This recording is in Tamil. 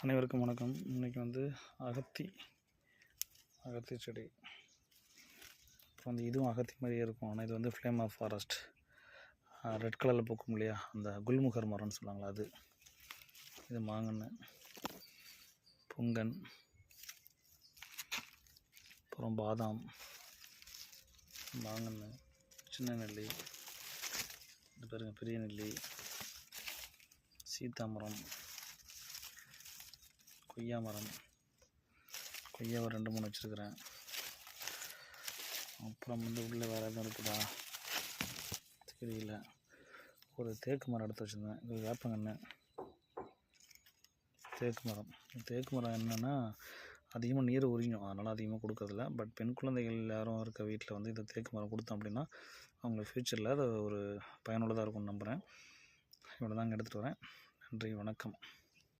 அனைவருக்கும் வணக்கம். இன்றைக்கி அகத்தி செடி. அப்புறம் இதுவும் அகத்தி மாதிரியே இருக்கும். ஆனால் இது ஃப்ளேம் ஆஃப் ஃபாரஸ்ட், ரெட் கலரில் பூக்கும் இல்லையா, அந்த குல்முகர் மரம்னு சொல்லுவாங்களா அது. இது மாங்கன்று, புங்கன், அப்புறம் பாதாம், மாங்கன்று, சின்ன நெல்லி, இது பாருங்க பெரிய நெல்லி, சீத்தாமரம், கொய்யா மரம், கொய்யாவை 2-3 வச்சுருக்கிறேன். அப்புறம் உள்ளே வேறு எதுவும் இருக்குதா தெரியல. ஒரு தேக்கு மரம் எடுத்து வச்சுருந்தேன். இது வேப்பங்கன்று, தேக்கு மரம் என்னென்னா அதிகமாக நீர் உறிஞ்சும், அதனால் அதிகமாக கொடுக்கறதில்ல. பட் பெண் குழந்தைகள் யாரும் இருக்க வீட்டில் இந்த தேக்கு மரம் கொடுத்தோம் அப்படின்னா அவங்களுக்கு ஃப்யூச்சரில் அது ஒரு பயனுள்ளதாக இருக்கும்னு நம்புகிறேன். இவ்வளோ தாங்க எடுத்துகிட்டு வரேன். நன்றி, வணக்கம்.